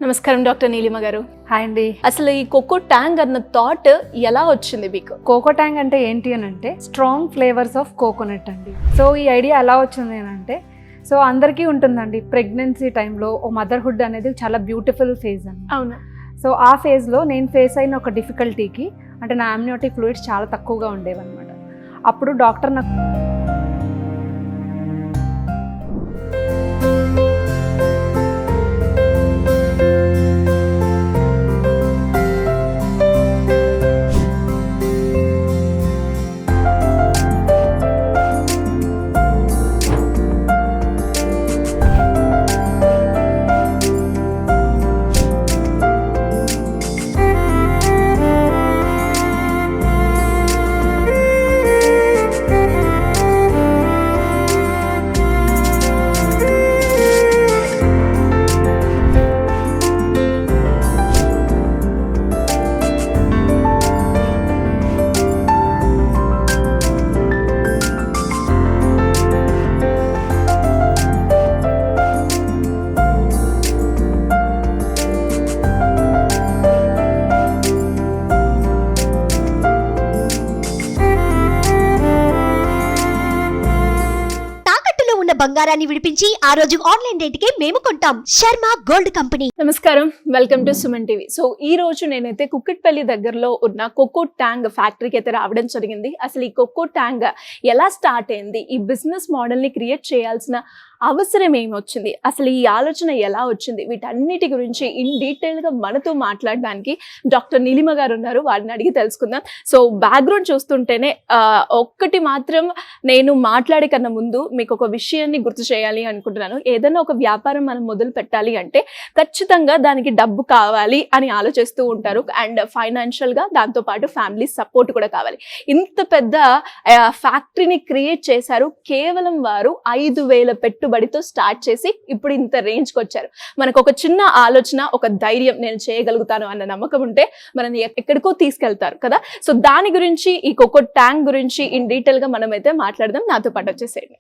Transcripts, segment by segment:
నమస్కారం డాక్టర్ నీలిమ గారు. హాయ్ అండి. అసలు ఈ కోకో ట్యాంగ్ అన్న థాట్ ఎలా వచ్చింది మీకు? కోకో ట్యాంగ్ అంటే ఏంటి అని అంటే స్ట్రాంగ్ ఫ్లేవర్స్ ఆఫ్ కోకోనట్ అండి. సో ఈ ఐడియా ఎలా వచ్చింది అని అంటే, సో అందరికీ ఉంటుందండి ప్రెగ్నెన్సీ టైంలో ఓ మదర్హుడ్ అనేది చాలా బ్యూటిఫుల్ ఫేజ్ అండి. అవును. సో ఆ ఫేజ్లో నేను ఫేస్ అయిన ఒక డిఫికల్టీకి అంటే నా అమ్నియోటిక్ ఫ్లూయిడ్స్ చాలా తక్కువగా ఉండేవన్నమాట. అప్పుడు డాక్టర్ నాకు బంగారాన్ని విడిపించి ఆ రోజు ఆన్లైన్ రేటుకే మేము కొంటాం. Sharma gold company. నమస్కారం, welcome to Suman TV. So ఈ రోజు నేనైతే కుక్కట్పల్లి దగ్గరలో ఉన్న కోకో ట్యాంగ్ ఫ్యాక్టరీకి అయితే రావడం జరిగింది. అసలు ఈ కోకో ట్యాంగ్ ఎలా స్టార్ట్ అయింది, ఈ బిజినెస్ మోడల్ ని క్రియేట్ చేయాల్సిన అవసరం ఏమొచ్చింది, అసలు ఈ ఆలోచన ఎలా వచ్చింది, వీటన్నిటి గురించి ఇన్ డీటెయిల్ గా మనతో మాట్లాడడానికి డాక్టర్ నీలిమ గారు ఉన్నారు. వారిని అడిగి తెలుసుకుందాం. సో బ్యాక్గ్రౌండ్ చూస్తుంటేనే ఒక్కటి మాత్రం నేను మాట్లాడే కన్నా ముందు మీకు ఒక విషయాన్ని గుర్తు చేయాలి అనుకుంటున్నాను. ఏదైనా ఒక వ్యాపారం మనం మొదలు పెట్టాలి అంటే ఖచ్చితంగా దానికి డబ్బు కావాలి అని ఆలోచిస్తూ ఉంటారు. అండ్ ఫైనాన్షియల్ గా దాంతో పాటు ఫ్యామిలీ సపోర్ట్ కూడా కావాలి. ఇంత పెద్ద ఫ్యాక్టరీని క్రియేట్ చేశారు. కేవలం వారు 5,000 పెట్టుబడితో స్టార్ట్ చేసి ఇప్పుడు ఇంత రేంజ్కి వచ్చారు. మనకు ఒక చిన్న ఆలోచన, ఒక ధైర్యం, నేను చేయగలుగుతాను అన్న నమ్మకం ఉంటే మనని ఎక్కడికో తీసుకెళ్తారు కదా. సో దాని గురించి, ఈ కోకో ట్యాంగ్ గురించి ఇన్ డీటెయిల్ గా మనం అయితే మాట్లాడదాం. నాతో పాటు వచ్చేసేయండి.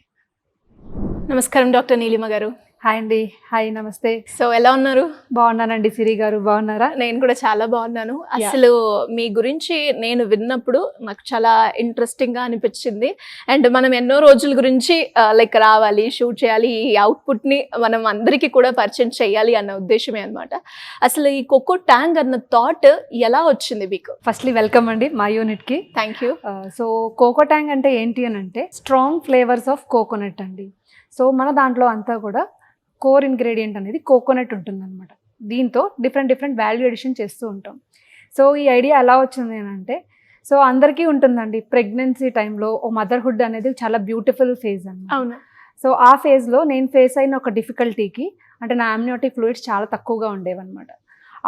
నమస్కారం డాక్టర్ నీలిమ గారు. హాయ్ అండి. హాయ్, నమస్తే. సో ఎలా ఉన్నారు? బాగున్నానండి. సిరి గారు బాగున్నారా? నేను కూడా చాలా బాగున్నాను. అసలు మీ గురించి నేను విన్నప్పుడు నాకు చాలా ఇంట్రెస్టింగ్ గా అనిపించింది. అండ్ మనం ఎన్నో రోజుల గురించి లైక్ రావాలి, షూట్ చేయాలి, ఈ అవుట్పుట్ ని మనం అందరికీ కూడా పరిచయం చేయాలి అన్న ఉద్దేశమే అనమాట. అసలు ఈ కోకో ట్యాంగ్ అన్న థాట్ ఎలా వచ్చింది మీకు? ఫస్ట్లీ వెల్కమ్ అండి మా యూనిట్ కి. Thank you. సో కోకో ట్యాంగ్ అంటే ఏంటి అని అంటే స్ట్రాంగ్ ఫ్లేవర్స్ ఆఫ్ కోకోనట్ అండి. సో మన దాంట్లో అంతా కూడా కోర్ ఇంగ్రీడియంట్ అనేది కోకోనట్ ఉంటుందన్నమాట. దీంతో డిఫరెంట్ వాల్యూ ఎడిషన్ చేస్తూ ఉంటాం. సో ఈ ఐడియా ఎలా వచ్చింది అని అంటే, సో అందరికీ ఉంటుందండి ప్రెగ్నెన్సీ టైంలో ఓ మదర్హుడ్ అనేది చాలా బ్యూటిఫుల్ ఫేజ్ అన్నమాట. అవును. సో ఆ ఫేజ్లో నేను ఫేస్ అయిన ఒక డిఫికల్టీకి అంటే నా అమ్నియోటిక్ ఫ్లూయిడ్స్ చాలా తక్కువగా ఉండేవన్నమాట.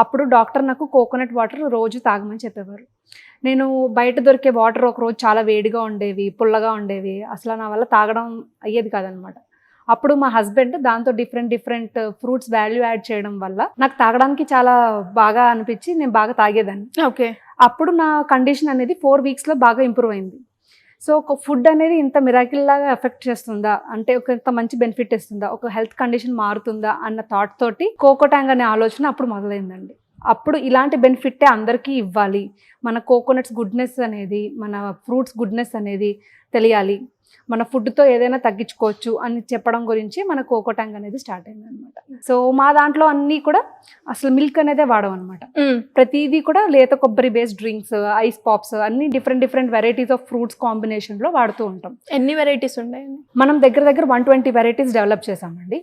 అప్పుడు డాక్టర్ నాకు కోకోనట్ వాటర్ రోజు తాగమని చెప్పేవారు. నేను బయట దొరికే వాటర్ ఒక రోజు చాలా వేడిగా ఉండేవి, పుల్లగా ఉండేవి, అసలు నా వల్ల తాగడం అయ్యేది కాదనమాట. అప్పుడు మా హస్బెండ్ దాంతో డిఫరెంట్ ఫ్రూట్స్ వాల్యూ యాడ్ చేయడం వల్ల నాకు తాగడానికి చాలా బాగా అనిపించి నేను బాగా తాగేదాన్ని. ఓకే. అప్పుడు నా కండిషన్ అనేది 4 వీక్స్లో బాగా ఇంప్రూవ్ అయింది. సో ఒక ఫుడ్ అనేది ఇంత మిరాకిల్ లాగా ఎఫెక్ట్ చేస్తుందా, అంటే ఒక ఇంత మంచి బెనిఫిట్ ఇస్తుందా, ఒక హెల్త్ కండిషన్ మారుతుందా అన్న థాట్ తోటి కోకో ట్యాంగ్ అనే ఆలోచన అప్పుడు మొదలైందండి. అప్పుడు ఇలాంటి బెనిఫిట్టే అందరికీ ఇవ్వాలి, మన కోకోనట్స్ గుడ్నెస్ అనేది, మన ఫ్రూట్స్ గుడ్నెస్ అనేది తెలియాలి, మన ఫుడ్తో ఏదైనా తగ్గించుకోవచ్చు అని చెప్పడం గురించి మన కోకో ట్యాంగ్ అనేది స్టార్ట్ అయింది అనమాట. సో మా దాంట్లో అన్నీ కూడా అసలు మిల్క్ అనేదే వాడడం అనమాట. ప్రతిదీ కూడా లేత కొబ్బరి బేస్డ్ డ్రింక్స్, ఐస్ పాప్స్ అన్ని డిఫరెంట్ వెరైటీస్ ఆఫ్ ఫ్రూట్స్ కాంబినేషన్లో వాడుతూ ఉంటాం. ఎన్ని వెరైటీస్ ఉన్నాయండి? మనం దగ్గర 120 వెరైటీస్ డెవలప్ చేసామండి.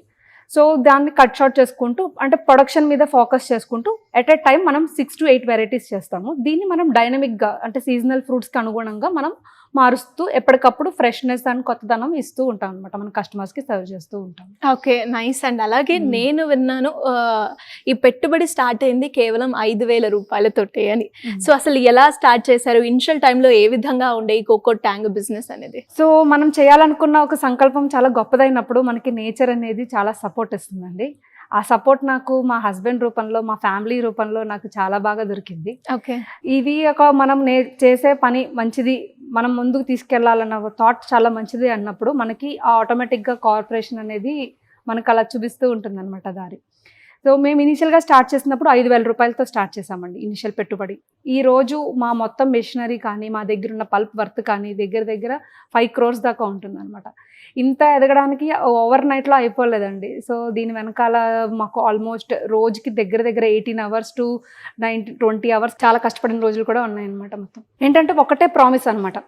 సో దాన్ని కట్ షార్ట్ చేసుకుంటూ అంటే ప్రొడక్షన్ మీద ఫోకస్ చేసుకుంటూ ఎట్ ఎ టైం మనం 6 to 8 వెరైటీస్ చేస్తాము. దీన్ని మనం డైనమిక్గా అంటే సీజనల్ ఫ్రూట్స్కి అనుగుణంగా మనం మారుస్తూ ఎప్పటికప్పుడు ఫ్రెష్నెస్ అని కొత్తదనం ఇస్తూ ఉంటాం అనమాట, మన కస్టమర్స్కి సర్వ్ చేస్తూ ఉంటాం. ఓకే, నైస్ అండ్ అలాగే నేను విన్నాను ఈ పెట్టుబడి స్టార్ట్ అయింది కేవలం 5,000 రూపాయలతోటే అని. సో అసలు ఎలా స్టార్ట్ చేశారు? ఇనిషియల్ టైంలో ఏ విధంగా ఉండే ఈ కోకో ట్యాంగ్ బిజినెస్ అనేది? సో మనం చేయాలనుకున్న ఒక సంకల్పం చాలా గొప్పదైనప్పుడు మనకి నేచర్ అనేది చాలా సపోర్ట్ ఇస్తుందండి. ఆ సపోర్ట్ నాకు మా హస్బెండ్ రూపంలో, మా ఫ్యామిలీ రూపంలో నాకు చాలా బాగా దొరికింది. ఓకే. ఇది ఒక మనం చేసే పని మంచిది, మనం ముందుకు తీసుకెళ్లాలన్న థాట్ చాలా మంచిది అన్నప్పుడు మనకి ఆటోమేటిక్గా కార్పొరేషన్ అనేది మనకు అలా చూపిస్తూ ఉంటుంది అనమాట దారి. సో మేము ఇనిషియల్గా స్టార్ట్ చేసినప్పుడు 5,000 రూపాయలతో స్టార్ట్ చేసామండి ఇనిషియల్ పెట్టుబడి. ఈ రోజు మా మొత్తం మెషినరీ కానీ మా దగ్గర ఉన్న పల్ప్ వర్త్ కానీ దగ్గర 5 crores దాకా ఉంటుంది అనమాట. ఇంత ఎదగడానికి ఓవర్ నైట్లో అయిపోలేదండి. సో దీని వెనకాల మాకు ఆల్మోస్ట్ రోజుకి దగ్గర 18 hours to 20 hours చాలా కష్టపడిన రోజులు కూడా ఉన్నాయన్నమాట. మొత్తం ఏంటంటే ఒకటే ప్రామిస్ అనమాట,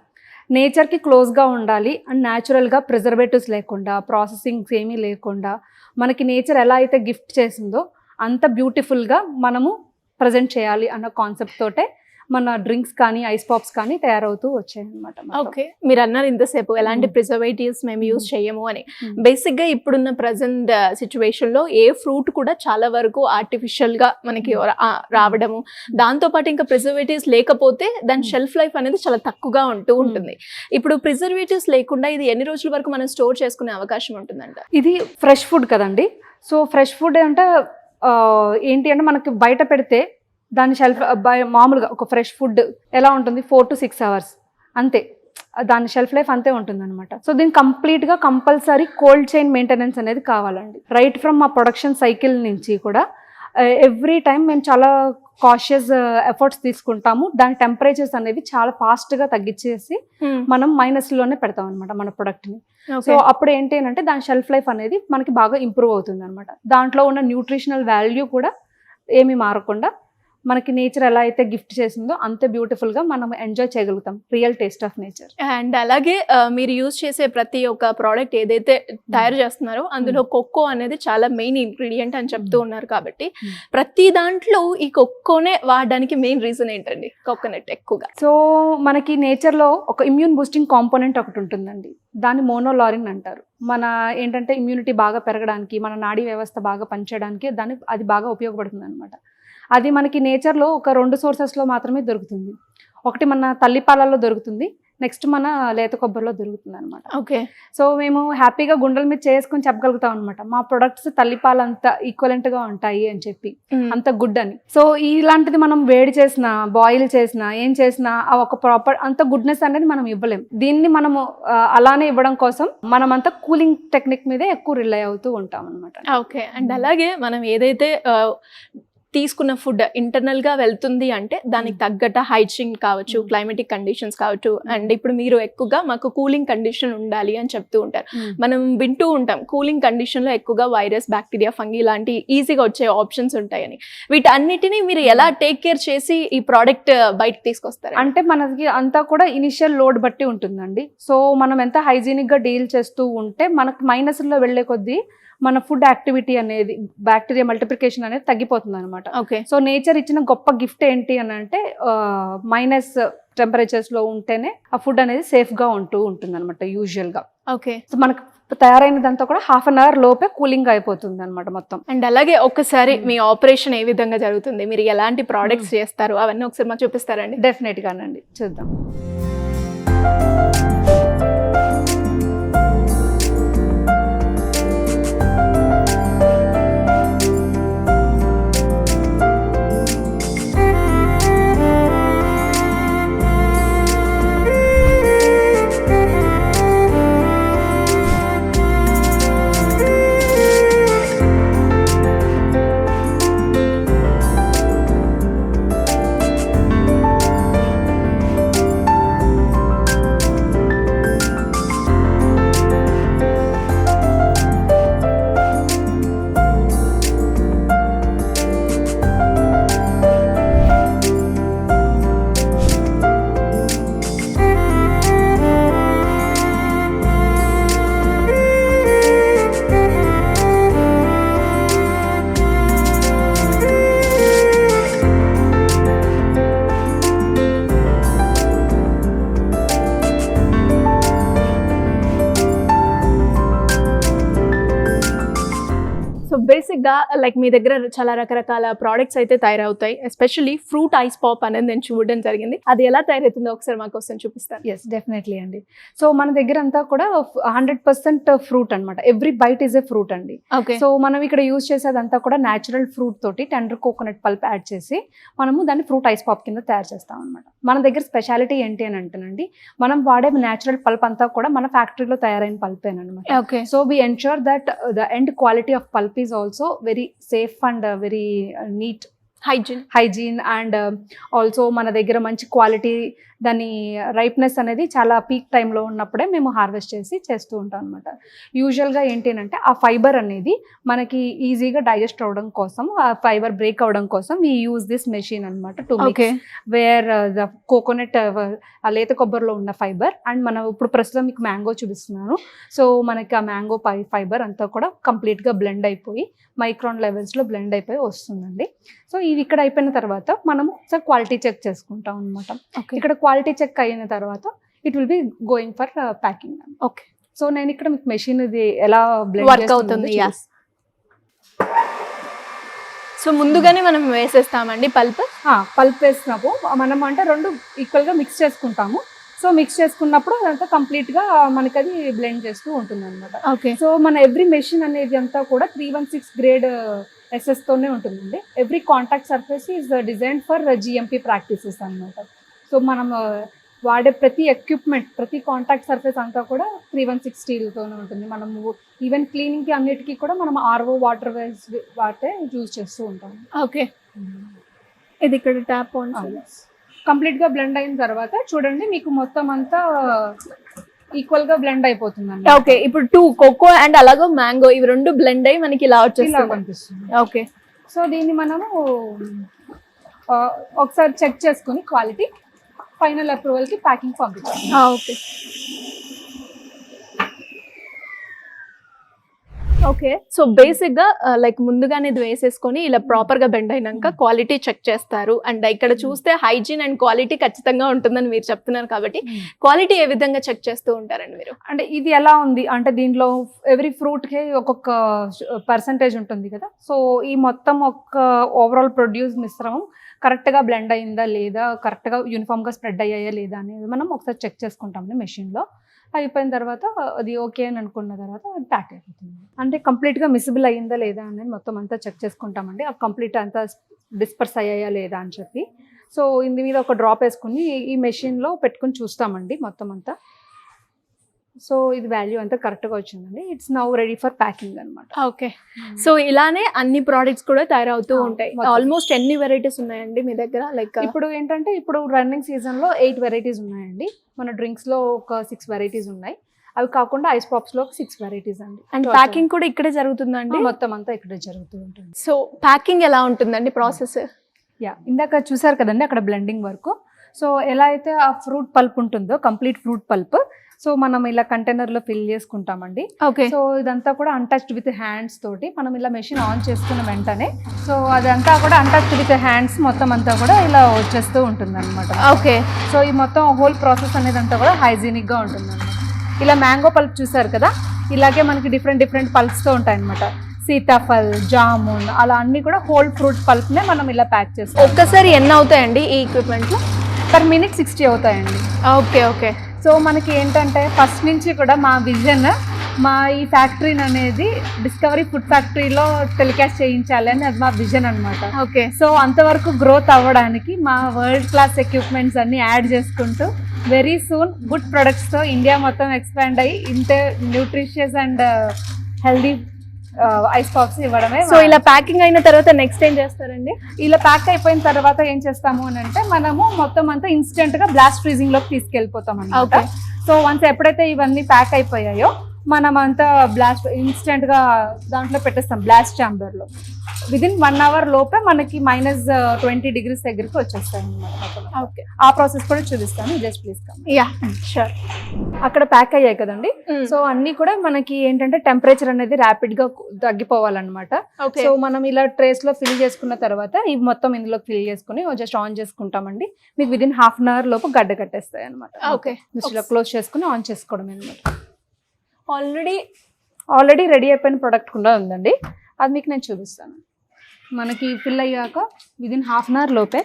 నేచర్కి క్లోజ్గా ఉండాలి అండ్ న్యాచురల్గా ప్రిజర్వేటివ్స్ లేకుండా ప్రాసెసింగ్స్ ఏమీ లేకుండా మనకి నేచర్ ఎలా అయితే గిఫ్ట్ చేసిందో అంత బ్యూటిఫుల్గా మనము ప్రజెంట్ చేయాలి అన్న కాన్సెప్ట్ తోటే మన డ్రింక్స్ కానీ ఐస్ పాప్స్ కానీ తయారవుతూ వచ్చాయి అనమాట. ఓకే, మీరు అన్నారు ఇంతసేపు ఎలాంటి ప్రిజర్వేటివ్స్ మేము యూజ్ చేయము అని. బేసిక్ గా ఇప్పుడున్న ప్రజెంట్ సిచ్యువేషన్ లో ఏ ఫ్రూట్ కూడా చాలా వరకు ఆర్టిఫిషియల్ గా మనకి రావడము, దాంతో పాటు ఇంకా ప్రిజర్వేటివ్స్ లేకపోతే దాని షెల్ఫ్ లైఫ్ అనేది చాలా తక్కువగా ఉంటుంది. ఇప్పుడు ప్రిజర్వేటివ్స్ లేకుండా ఇది ఎన్ని రోజుల వరకు మనం స్టోర్ చేసుకునే అవకాశం ఉంటుందంట? ఇది ఫ్రెష్ ఫుడ్ కదండి. సో ఫ్రెష్ ఫుడ్ అంటే ఏంటి అంటే మనకి బయట పెడితే దాని షెల్ఫ్ మామూలుగా ఒక ఫ్రెష్ ఫుడ్ ఎలా ఉంటుంది 4 to 6 hours అంతే, దాని షెల్ఫ్ లైఫ్ అంతే ఉంటుంది అనమాట. సో దీన్ని కంప్లీట్గా కంపల్సరీ కోల్డ్ చైన్ మెయింటెనెన్స్ అనేది కావాలండి. రైట్ ఫ్రమ్ మా ప్రొడక్షన్ సైకిల్ నుంచి కూడా ఎవ్రీ టైం మేము చాలా కాషియస్ ఎఫర్ట్స్ తీసుకుంటాము. దాని టెంపరేచర్స్ అనేవి చాలా ఫాస్ట్గా తగ్గించేసి మనం మైనస్లోనే పెడతాం అనమాట మన ప్రొడక్ట్ని. సో అప్పుడు ఏంటి అంటే దాని షెల్ఫ్ లైఫ్ అనేది మనకి బాగా ఇంప్రూవ్ అవుతుంది అనమాట. దాంట్లో ఉన్న న్యూట్రిషనల్ వాల్యూ కూడా ఏమీ మారకుండా మనకి నేచర్ ఎలా అయితే గిఫ్ట్ చేసిందో అంతే బ్యూటిఫుల్ గా మనం ఎంజాయ్ చేయగలుగుతాం real taste of nature. And అలాగే మీరు యూజ్ చేసే ప్రతి ఒక్క ప్రోడక్ట్ ఏదైతే తయారు చేస్తున్నారో అందులో కోకో అనేది చాలా మెయిన్ ఇంగ్రీడియంట్ అని చెప్తూ ఉన్నారు కాబట్టి ప్రతి దాంట్లో ఈ కోకోనే వాడడానికి మెయిన్ రీజన్ ఏంటండి? కోకోనట్ ఎక్కువగా. సో మనకి నేచర్ లో ఒక ఇమ్యూన్ బూస్టింగ్ కాంపోనెంట్ ఒకటి ఉంటుందండి, దాన్ని మోనోలారిన్ అంటారు. మన ఏంటంటే ఇమ్యూనిటీ బాగా పెరగడానికి, మన నాడీ వ్యవస్థ బాగా పనిచేయడానికి అది బాగా ఉపయోగపడుతుంది అనమాట. అది మనకి నేచర్లో ఒక 2 సోర్సెస్లో మాత్రమే దొరుకుతుంది. ఒకటి మన తల్లిపాలలో దొరుకుతుంది, నెక్స్ట్ మన లేత కొబ్బరిలో దొరుకుతుంది అనమాట. ఓకే, సో మేము హ్యాపీగా గుండెల మీద చేసుకొని చెప్పగలుగుతాం అనమాట, మా ప్రొడక్ట్స్ తల్లిపాలు అంత ఈక్వలెంట్గా ఉంటాయి అని చెప్పి, అంత గుడ్ అని. సో ఇలాంటిది మనం వేడి చేసినా బాయిల్ చేసినా ఏం చేసినా ఒక ప్రాపర్ అంత గుడ్నెస్ అనేది మనం ఇవ్వలేం. దీన్ని మనము అలానే ఇవ్వడం కోసం మనం అంతా కూలింగ్ టెక్నిక్ మీదే ఎక్కువ రిలై అవుతూ ఉంటాం అనమాట. ఓకే, అండ్ అలాగే మనం ఏదైతే తీసుకున్న ఫుడ్ ఇంటర్నల్ గా వెళ్తుంది అంటే దానికి తగ్గట్టు హైజీన్ కావచ్చు, క్లైమేటిక్ కండిషన్స్ కావచ్చు, అండ్ ఇప్పుడు మీరు ఎక్కువగా మాకు కూలింగ్ కండిషన్ ఉండాలి అని చెప్తూ ఉంటారు. మనం వింటూ ఉంటాం కూలింగ్ కండిషన్ లో ఎక్కువగా వైరస్, బ్యాక్టీరియా, ఫంగీ లాంటి ఈజీగా వచ్చే ఆప్షన్స్ ఉంటాయని. వీటన్నిటిని మీరు ఎలా టేక్ కేర్ చేసి ఈ ప్రోడక్ట్ బయటకు తీసుకొస్తారు? అంటే మనకి అంతా కూడా ఇనిషియల్ లోడ్ బట్టి ఉంటుందండి. సో మనం ఎంత హైజీనిక్ గా డీల్ చేస్తూ ఉంటే మనకు మైనస్ లో వెళ్లే కొద్దీ మన ఫుడ్ యాక్టివిటీ అనేది, బ్యాక్టీరియా మల్టిప్లికేషన్ అనేది తగ్గిపోతుంది అనమాట. ఓకే, సో నేచర్ ఇచ్చిన గొప్ప గిఫ్ట్ ఏంటి అని అంటే మైనస్ టెంపరేచర్స్ లో ఉంటేనే ఆ ఫుడ్ అనేది సేఫ్ గా ఉంటుంది అనమాట యూజువల్ గా. ఓకే, సో మనకు తయారైనదంతా కూడా 1/2 hour లోపే కూలింగ్ అయిపోతుంది అనమాట మొత్తం. అండ్ అలాగే ఒక్కసారి మీ ఆపరేషన్ ఏ విధంగా జరుగుతుంది, మీరు ఎలాంటి ప్రోడక్ట్స్ చేస్తారు అవన్నీ ఒకసారి మాకు చూపిస్తారండి? డెఫినెట్ గానండి, చూద్దాం. బేసిక్ గా లైక్ మీ దగ్గర చాలా రకరకాల ప్రోడక్ట్స్ అయితే తయారవుతాయి. ఎస్పెషల్లీ ఫ్రూట్ ఐస్ పాప్ అనేది నేను చూడడం జరిగింది. అది ఎలా తయారవుతుందో ఒకసారి మాకు వస్తుంది చూపిస్తాను. ఎస్, డెఫినెట్లీ అండి. సో మన దగ్గర అంతా కూడా 100% ఫ్రూట్ అనమాట. Every byte is a fruit అండి. ఓకే, సో మనం ఇక్కడ యూజ్ చేసేదంతా కూడా న్యాచురల్ ఫ్రూట్ తోటి టెండర్ కోకోనట్ పల్ప్ యాడ్ చేసి మనము దాన్ని ఫ్రూట్ ఐస్ పాప్ కింద తయారు చేస్తాం అనమాట. మన దగ్గర స్పెషాలిటీ ఏంటి అని అంటేనండి, మనం వాడే న్యాచురల్ పల్ప్ అంతా కూడా మన ఫ్యాక్టరీలో తయారైన పల్పేనమాట. Okay, so we ensure that the end quality of pulp is also very safe and very neat hygiene and also మన దగ్గర మంచి క్వాలిటీ, దాని రైప్నెస్ అనేది చాలా పీక్ టైంలో ఉన్నప్పుడే మేము హార్వెస్ట్ చేస్తూ ఉంటాం అనమాట. యూజువల్గా ఏంటి అంటే ఆ ఫైబర్ అనేది మనకి ఈజీగా డైజెస్ట్ అవ్వడం కోసం, ఆ ఫైబర్ బ్రేక్ అవ్వడం కోసం వీ యూజ్ దిస్ మెషిన్ అనమాట to mix wear the coconut, ఆ లేత కొబ్బరిలో ఉన్న ఫైబర్ అండ్ మనం ఇప్పుడు ప్రస్తుతం మీకు మ్యాంగో చూపిస్తున్నాను. సో మనకి ఆ మ్యాంగో ఫైబర్ అంతా కూడా కంప్లీట్గా బ్లెండ్ అయిపోయి మైక్రాన్ లెవెల్స్లో బ్లెండ్ అయిపోయి వస్తుందండి. సో ఇది ఇక్కడ అయిపోయిన తర్వాత మనం ఒకసారి క్వాలిటీ చెక్ చేసుకుంటాం అనమాట. ఇక్కడ క్వాలిటీ చెక్ అయిన తర్వాత it will be going for packing. Okay, so నేను ఇక్కడ మీకు మెషిన్ ఇది ఎలా వర్క్ అవుతుంది. సో ముందుగానే మనం వేసేస్తామండి పల్ప్ వేసినప్పుడు మనం అంటే రెండు ఈక్వల్గా మిక్స్ చేసుకుంటాము. సో మిక్స్ చేసుకున్నప్పుడు అదంతా కంప్లీట్గా మనకి అది బ్లెండ్ చేస్తూ ఉంటుంది అనమాట. ఓకే, సో మన ఎవ్రీ మెషిన్ అనేది అంతా కూడా 316 గ్రేడ్ SS తోనే ఉంటుందండి. Every contact surface is design for GMP practices అనమాట. సో మనం వాడే ప్రతి ఎక్విప్మెంట్, ప్రతి కాంటాక్ట్ సర్ఫేస్ అంతా కూడా 316 స్టీల్తోనే ఉంటుంది. మనము ఈవెన్ క్లీనింగ్కి అన్నిటికీ కూడా మనం RO వాటర్ వాటే యూజ్ చేస్తూ ఉంటాం. ఓకే, ఇది ఇక్కడ ట్యాప్ ఆన్ కంప్లీట్గా బ్లెండ్ అయిన తర్వాత చూడండి మీకు మొత్తం అంతా ఈక్వల్గా బ్లెండ్ అయిపోతుందండి. ఓకే, ఇప్పుడు 2 కోకో అండ్ అలాగే మ్యాంగో ఇవి రెండు బ్లెండ్ అయ్యి మనకి ఇలా కనిపిస్తుంది. ఓకే, సో దీన్ని మనము ఒకసారి చెక్ చేసుకుని క్వాలిటీ ఫైనల్ అప్రూవల్కి ప్యాకింగ్ పంపించాలి. ఓకే ఓకే, సో బేసిక్గా లైక్ ముందుగానే ఇది వేసేసుకొని ఇలా ప్రాపర్గా బెండ్ అయినాక క్వాలిటీ చెక్ చేస్తారు. అండ్ ఇక్కడ చూస్తే హైజీన్ అండ్ క్వాలిటీ ఖచ్చితంగా ఉంటుందని మీరు చెప్తున్నారు కాబట్టి క్వాలిటీ ఏ విధంగా చెక్ చేస్తూ ఉంటారండి మీరు? అంటే ఇది ఎలా ఉంది అంటే దీంట్లో ఎవ్రీ ఫ్రూట్కి ఒక్కొక్క పర్సంటేజ్ ఉంటుంది కదా. సో ఈ మొత్తం ఒక ఓవరాల్ ప్రొడ్యూస్ మిశ్రమం కరెక్ట్గా బ్లెండ్ అయిందా లేదా, కరెక్ట్గా యూనిఫామ్గా స్ప్రెడ్ అయ్యాయా లేదా అనేది మనం ఒకసారి చెక్ చేసుకుంటామండి మెషిన్లో. అయిపోయిన తర్వాత అది ఓకే అని అనుకున్న తర్వాత అది ప్యాక్ అయిపోతుంది. అంటే కంప్లీట్గా మిసిబుల్ అయ్యిందా లేదా అనేది మొత్తం అంతా చెక్ చేసుకుంటామండి. ఆ కంప్లీట్ అంతా డిస్పర్స్ అయ్యాయా లేదా అని చెప్పి. సో ఇంది మీద ఒక డ్రాప్ వేసుకుని ఈ మెషిన్లో పెట్టుకుని చూస్తామండి మొత్తం అంతా. సో ఇది వాల్యూ అంతా కరెక్ట్గా వచ్చిందండి. It's now ready for packing అనమాట. ఓకే, సో ఇలానే అన్ని ప్రోడక్ట్స్ కూడా తయారవుతూ ఉంటాయి. ఆల్మోస్ట్ ఎన్ని వెరైటీస్ ఉన్నాయండి మీ దగ్గర? లైక్ ఇప్పుడు ఏంటంటే ఇప్పుడు రన్నింగ్ సీజన్లో 8 వెరైటీస్ ఉన్నాయండి. మన డ్రింక్స్లో ఒక 6 వెరైటీస్ ఉన్నాయి. అవి కాకుండా ఐస్ పాప్స్లో 6 వెరైటీస్ అండి. అండ్ ప్యాకింగ్ కూడా ఇక్కడే జరుగుతుందండి? మొత్తం అంతా ఇక్కడే జరుగుతూ ఉంటుంది. సో ప్యాకింగ్ ఎలా ఉంటుందండి ప్రాసెస్? ఇందాక చూసారు కదండి అక్కడ బ్లెండింగ్ వరకు. సో ఎలా అయితే ఆ ఫ్రూట్ పల్ప్ ఉంటుందో కంప్లీట్ ఫ్రూట్ పల్ప్, సో మనం ఇలా కంటైనర్లో ఫిల్ చేసుకుంటామండి. ఓకే, సో ఇదంతా కూడా అన్టచ్డ్ విత్ హ్యాండ్స్ తోటి మనం ఇలా మెషిన్ ఆన్ చేసుకున్న వెంటనే సో అదంతా కూడా అన్టచ్డ్ విత్ హ్యాండ్స్ మొత్తం అంతా కూడా ఇలా వచ్చేస్తూ ఉంటుంది అనమాట. ఓకే, సో ఈ మొత్తం హోల్ ప్రాసెస్ అనేది అంతా కూడా హైజీనిక్గా ఉంటుంది అనమాట. ఇలా మ్యాంగో పల్ప్ చూసారు కదా, ఇలాగే మనకి డిఫరెంట్ పల్ప్స్తో ఉంటాయి అనమాట. సీతాఫల్, జామున్ అలా అన్ని కూడా హోల్ ఫ్రూట్ పల్ప్నే మనం ఇలా ప్యాక్ చేస్తాం. ఒక్కసారి ఎన్ని అవుతాయండి ఈ ఎక్విప్మెంట్లో? పర్ మినిట్ 60 అవుతాయండి. ఓకే ఓకే, సో మనకి ఏంటంటే ఫస్ట్ నుంచి కూడా మా విజన్, మా ఈ ఫ్యాక్టరీని అనేది డిస్కవరీ ఫుడ్ ఫ్యాక్టరీలో టెలికాస్ట్ చేయించాలి అని అది మా విజన్ అనమాట. ఓకే, సో అంతవరకు గ్రోత్ అవ్వడానికి మా వరల్డ్ క్లాస్ ఎక్విప్మెంట్స్ అన్ని యాడ్ చేసుకుంటూ వెరీ సూన్ గుడ్ ప్రొడక్ట్స్తో ఇండియా మొత్తం ఎక్స్పాండ్ అయ్యి ఇంతే nutritious and healthy ice pops ఇవ్వడమే. సో ఇలా ప్యాకింగ్ అయిన తర్వాత నెక్స్ట్ ఏం చేస్తారండి? ఇలా ప్యాక్ అయిపోయిన తర్వాత ఏం చేస్తాము అని అంటే మనము మొత్తం అంతా ఇన్స్టెంట్ గా బ్లాస్ట్ ఫ్రీజింగ్ లోకి తీసుకెళ్ళిపోతాం అన్నమాట. సో వన్స్ ఎప్పుడైతే ఇవన్నీ ప్యాక్ అయిపోయాయో మనం అంతా బ్లాస్ట్ ఇన్స్టెంట్ గా దాంట్లో పెట్టేస్తాం బ్లాస్ట్ ఛాంబర్ లో. విదిన్ 1 అవర్ లోపే మనకి -20 degrees దగ్గరికి వచ్చేస్తాయి అన్నమాట. ఓకే, ఆ ప్రాసెస్ కూడా చూపిస్తాను, just please come. Yeah sure. అక్కడ ప్యాక్ అయ్యాయి కదండి. సో అన్ని కూడా మనకి ఏంటంటే టెంపరేచర్ అనేది ర్యాపిడ్ గా తగ్గిపోవాలన్నమాట. సో మనం ఇలా ట్రేస్ లో ఫిల్ చేసుకున్న తర్వాత ఇవి మొత్తం ఇందులో ఫిల్ చేసుకుని జస్ట్ ఆన్ చేసుకుంటామండి. మీకు విదిన్ ½ an hour లోపు గడ్డ కట్టేస్తాయి అనమాట. ఓకే, ఇలా క్లోజ్ చేసుకుని ఆన్ చేసుకోవడం అనమాట. ఆల్రెడీ రెడీ అయిపోయిన ప్రోడక్ట్ కూడా ఉందండి, అది మీకు నేను చూపిస్తాను. మనకి ఫిల్ అయ్యాక విదిన్ ½ an hour లోపే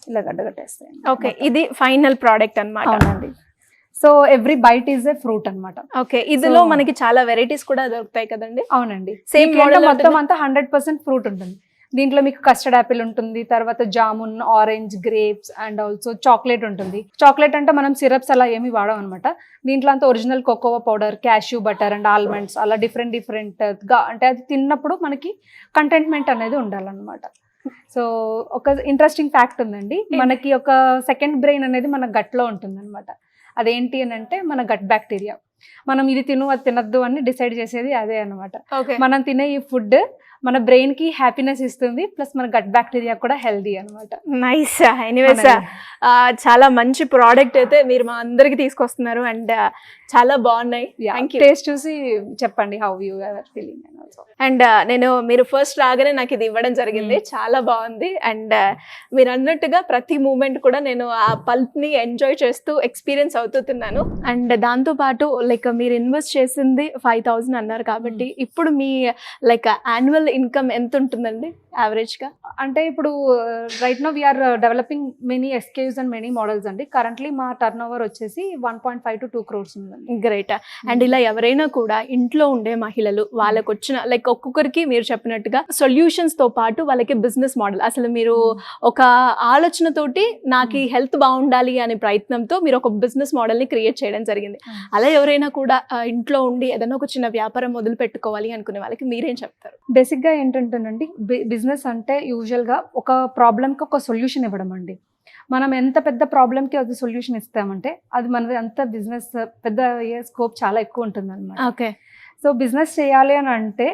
ఇలా గడ్డ కట్టేస్తాయి. ఓకే, ఇది ఫైనల్ ప్రోడక్ట్ అన్నమాట. అవునండి. So every byte is a fruit అనమాట. ఓకే, ఇందులో మనకి చాలా వెరైటీస్ కూడా దొరుకుతాయి కదండి? అవునండి, సేమ్ మొత్తం అంతా 100% ఫ్రూట్ ఉంటుంది. దీంట్లో మీకు కస్టర్డ్ యాపిల్ ఉంటుంది, తర్వాత jamun, orange, grapes and also chocolate ఉంటుంది. చాక్లెట్ అంటే మనం సిరప్స్ అలా ఏమి వాడడం అనమాట. దీంట్లో అంతా original cocoa powder, cashew butter and almonds అలా డిఫరెంట్గా, అంటే అది తిన్నప్పుడు మనకి కంటెంట్మెంట్ అనేది ఉండాలన్నమాట. సో ఒక ఇంట్రెస్టింగ్ ఫ్యాక్ట్ ఉందండి, మనకి ఒక సెకండ్ బ్రెయిన్ అనేది మన గట్లో ఉంటుంది అనమాట. అదేంటి అని అంటే మన గట్ బ్యాక్టీరియా. మనం ఇది తిను అది తినద్దు అని డిసైడ్ చేసేది అదే అనమాట. మనం తినే ఈ ఫుడ్ మన బ్రెయిన్ కి హ్యాపీనెస్ ఇస్తుంది, ప్లస్ మన గట్ బ్యాక్టీరియా కూడా హెల్దీ అనమాట. నైస్. ఎనీవేస్ చాలా మంచి ప్రోడక్ట్ అయితే మీరు మా అందరికి తీసుకొస్తున్నారు అండ్ చాలా బాగున్నాయి. టేస్ట్ చూసి చెప్పండి how you are feeling and also. And నేను మీరు ఫస్ట్ రాగానే నాకు ఇది ఇవ్వడం జరిగింది, చాలా బాగుంది. అండ్ మీరు అన్నట్టుగా ప్రతి మూమెంట్ కూడా నేను ఆ పల్ప్ ని ఎంజాయ్ చేస్తూ ఎక్స్పీరియన్స్ అవుతున్నాను. అండ్ దాంతో పాటు లైక్ మీరు ఇన్వెస్ట్ చేసింది 5,000 అన్నారు కాబట్టి ఇప్పుడు మీ లైక్ యాన్యువల్ ఇన్కమ్ ఎంత ఉంటుందండి యావరేజ్ గా? అంటే ఇప్పుడు right no we're developing many SKUs and many models అండి. కరెంట్లీ మా టర్న్ ఓవర్ వచ్చేసి 1.5 to 2 crores ఉందండి. గ్రేట్. అండ్ ఇలా ఎవరైనా కూడా ఇంట్లో ఉండే మహిళలు వాళ్ళకి వచ్చిన లైక్ ఒక్కొక్కరికి మీరు చెప్పినట్టుగా సొల్యూషన్స్ తో పాటు వాళ్ళకి బిజినెస్ మోడల్, అసలు మీరు ఒక ఆలోచనతోటి నాకు హెల్త్ బాగుండాలి అనే ప్రయత్నంతో మీరు ఒక బిజినెస్ మోడల్ ని క్రియేట్ చేయడం జరిగింది. అలా ఎవరైనా కూడా ఇంట్లో ఉండి ఏదైనా ఒక చిన్న వ్యాపారం మొదలు పెట్టుకోవాలి అనుకునే వాళ్ళకి మీరేం చెప్తారు? బేసిక్గా ఏంటంటేనండి, బిజినెస్ అంటే యూజువల్గా ఒక ప్రాబ్లమ్కి ఒక సొల్యూషన్ ఇవ్వడం అండి. మనం ఎంత పెద్ద ప్రాబ్లమ్కి అది సొల్యూషన్ ఇస్తామంటే అది మనది అంత బిజినెస్ పెద్ద స్కోప్ చాలా ఎక్కువ ఉంటుంది అనమాట. ఓకే. సో బిజినెస్ చేయాలి అని అంటే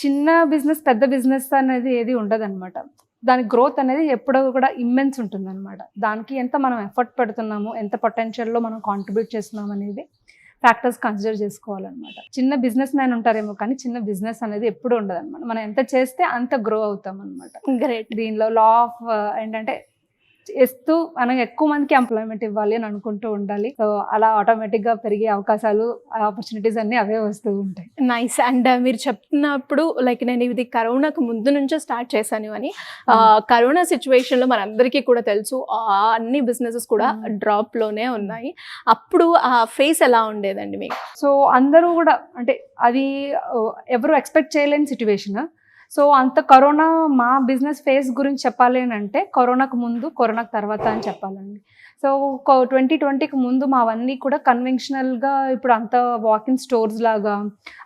చిన్న బిజినెస్ పెద్ద బిజినెస్ అనేది ఏది ఉండదు అనమాట. దాని గ్రోత్ అనేది ఎప్పుడో కూడా ఇమ్మెన్స్ ఉంటుంది అనమాట. దానికి ఎంత మనం ఎఫర్ట్ పెడుతున్నాము, ఎంత పొటెన్షియల్లో మనం కాంట్రిబ్యూట్ చేస్తున్నాం అనేది ఫ్యాక్టర్స్ కన్సిడర్ చేసుకోవాలన్నమాట. చిన్న బిజినెస్ మ్యాన్ ఉంటారేమో కానీ చిన్న బిజినెస్ అనేది ఎప్పుడు ఉండదు అనమాట. మనం ఎంత చేస్తే అంత గ్రో అవుతాం అనమాట. గ్రేట్. దీనిలో లా ఆఫ్ ఏంటంటే ఇస్తూ మనం ఎక్కువ మందికి ఎంప్లాయ్మెంట్ ఇవ్వాలి అని అనుకుంటూ ఉండాలి. సో అలా ఆటోమేటిక్గా పెరిగే అవకాశాలు, ఆపర్చునిటీస్ అన్నీ అవే వస్తూ ఉంటాయి. నైస్. అండ్ మీరు చెప్తున్నప్పుడు లైక్ నేను ఇది కరోనాకు ముందు నుంచే స్టార్ట్ చేశాను అని. కరోనా సిచ్యువేషన్లో మనందరికీ కూడా తెలుసు అన్ని బిజినెసెస్ కూడా డ్రాప్లోనే ఉన్నాయి. అప్పుడు ఆ ఫేస్ ఎలా ఉండేదండి మీకు? సో అందరూ కూడా అంటే అది ఎవరు ఎక్స్పెక్ట్ చేయలేని సిచ్యువేషన్. సో అంత కరోనా మా బిజినెస్ ఫేస్ గురించి చెప్పాలి అని అంటే కరోనాకు ముందు, కరోనాకు తర్వాత అని చెప్పాలండి. సో 2020కి ముందు మావన్నీ కూడా కన్వెన్షనల్గా ఇప్పుడు అంత వాకింగ్ స్టోర్స్ లాగా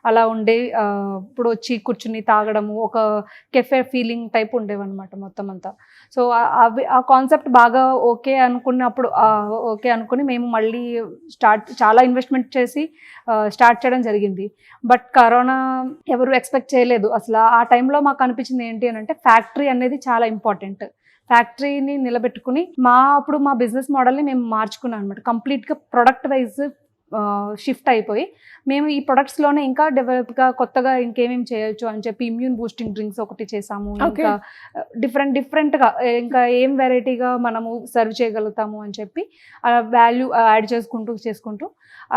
అలా ఉండే, ఇప్పుడు వచ్చి కూర్చుని తాగడము, ఒక కెఫే ఫీలింగ్ టైప్ ఉండేవన్నమాట మొత్తం అంతా. సో అవి ఆ కాన్సెప్ట్ బాగా ఓకే అనుకున్నప్పుడు ఓకే అనుకుని మేము మళ్ళీ చాలా ఇన్వెస్ట్మెంట్ చేసి స్టార్ట్ చేయడం జరిగింది. బట్ కరోనా ఎవరు ఎక్స్పెక్ట్ చేయలేదు అసలు. ఆ టైంలో మాకు అనిపించింది ఏంటి అని అంటే ఫ్యాక్టరీ అనేది చాలా ఇంపార్టెంట్. ఫ్యాక్టరీని నిలబెట్టుకుని అప్పుడు మా బిజినెస్ మోడల్ని మేము మార్చుకున్నాం అనమాట. కంప్లీట్గా ప్రొడక్ట్ వైజ్ షిఫ్ట్ అయిపోయి మేము ఈ ప్రొడక్ట్స్లోనే ఇంకా డెవలప్గా కొత్తగా ఇంకేమేమి చేయొచ్చు అని చెప్పి ఇమ్యూన్ బూస్టింగ్ డ్రింక్స్ ఒకటి చేసాము. ఇంకా డిఫరెంట్గా ఇంకా ఏం వెరైటీగా మనము సర్వ్ చేయగలుగుతాము అని చెప్పి వాల్యూ యాడ్ చేసుకుంటూ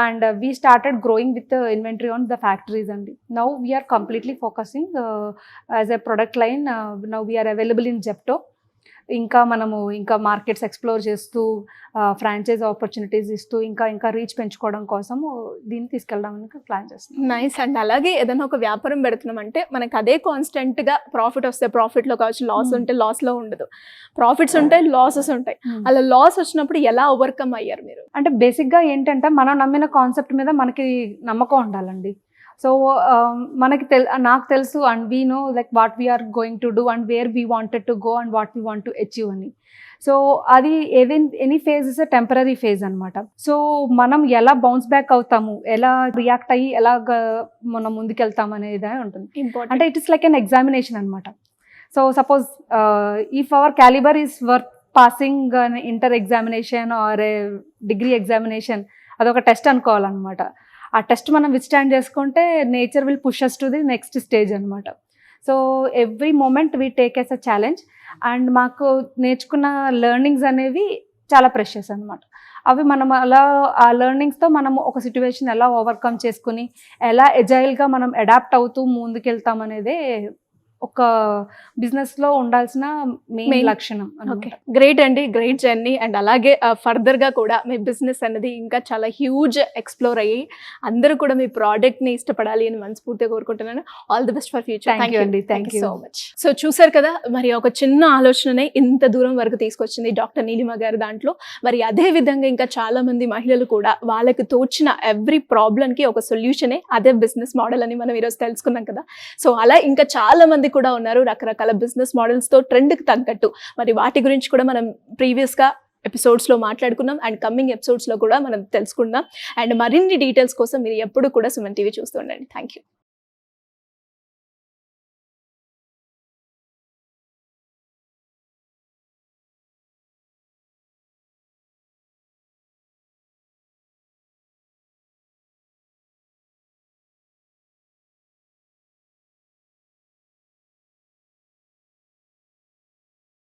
and we started growing with inventory on the factories అండి. Now we're completely focusing as a product line. Now we're available in Zepto. ఇంకా మనము ఇంకా మార్కెట్స్ ఎక్స్ప్లోర్ చేస్తూ ఫ్రాంచైజ్ ఆపర్చునిటీస్ ఇస్తూ ఇంకా రీచ్ పెంచుకోవడం కోసం దీన్ని తీసుకెళ్ళడానికి ప్లాన్ చేస్తున్నాం. నైస్. అండ్ అలాగే ఏదైనా ఒక వ్యాపారం పెడుతున్నాం అంటే మనకు అదే కాన్స్టెంట్గా ప్రాఫిట్ వస్తే ప్రాఫిట్లో కావచ్చు, లాస్ ఉంటే లాస్లో ఉండదు, ప్రాఫిట్స్ ఉంటాయి, లాసెస్ ఉంటాయి. అలా లాస్ వచ్చినప్పుడు ఎలా ఓవర్కమ్ అయ్యారు మీరు? అంటే బేసిక్గా ఏంటంటే మనం నమ్మిన కాన్సెప్ట్ మీద మనకి నమ్మకం ఉండాలండి. సో మనకి నాకు తెలుసు and we know like what we are going to do and where we wanted to go and what we want to achieve అని. సో అది any phase is a temporary phase అనమాట. సో మనం ఎలా బౌన్స్ బ్యాక్ అవుతాము, ఎలా react అయ్యి ఎలాగ మనం ముందుకెళ్తాం అనేది ఉంటుంది. అంటే it is like an examination అనమాట. So suppose if our caliber is worth passing inter examination or a degree examination, అదొక టెస్ట్ అనుకోవాలన్నమాట. ఆ టెస్ట్ మనం విత్స్టాండ్ చేసుకుంటే nature will push us to the next stage అనమాట. So every moment we take as a challenge and మాకు నేర్చుకున్న learnings అనేవి చాలా ప్రెషియస్ అనమాట. అవి మనం అలా ఆ లెర్నింగ్స్తో మనము ఒక సిచ్యువేషన్ ఎలా ఓవర్కమ్ చేసుకుని ఎలా ఎజైల్గా మనం అడాప్ట్ అవుతూ ముందుకెళ్తాం అనేదే ఒక బిజినెస్ లో ఉండాల్సిన మెయిన్ Main. లక్షణం ఓకే, అన్నమాట. గ్రేట్ అండి, గ్రేట్ జర్నీ. అండ్ అలాగే ఫర్దర్ గా కూడా మీ బిజినెస్ అనేది ఇంకా చాలా హ్యూజ్ ఎక్స్ప్లోర్ అయ్యి అందరూ కూడా మీ ప్రోడక్ట్ ని ఇష్టపడాలి అని మనస్ఫూర్తిగా కోరుకుంటున్నాను. All the best for future. Thank you అండి, thank you. So much. So చూసారు కదా, మరి ఒక చిన్న ఆలోచననే ఇంత దూరం వరకు తీసుకొచ్చింది డాక్టర్ నీలిమ గారు దాంట్లో. మరి అదే విధంగా ఇంకా చాలా మంది మహిళలు కూడా వాళ్ళకి తోచిన ఎవ్రీ ప్రాబ్లం కి ఒక సొల్యూషనే అదే బిజినెస్ మోడల్ అని మనం ఈరోజు తెలుసుకున్నాం కదా. సో అలా ఇంకా చాలా మంది కూడా ఉన్నారు రకరకాల బిజినెస్ మోడల్స్ తో ట్రెండ్ కి తగ్గట్టు. మరి వాటి గురించి కూడా మనం ప్రీవియస్ గా ఎపిసోడ్స్ లో మాట్లాడుకున్నాం అండ్ కమింగ్ ఎపిసోడ్స్ లో కూడా మనం తెలుసుకుందాం. అండ్ మరిన్ని డీటెయిల్స్ కోసం మీరు ఎప్పుడు కూడా సుమన్ టీవీ చూస్తూ ఉండండి. Thank you.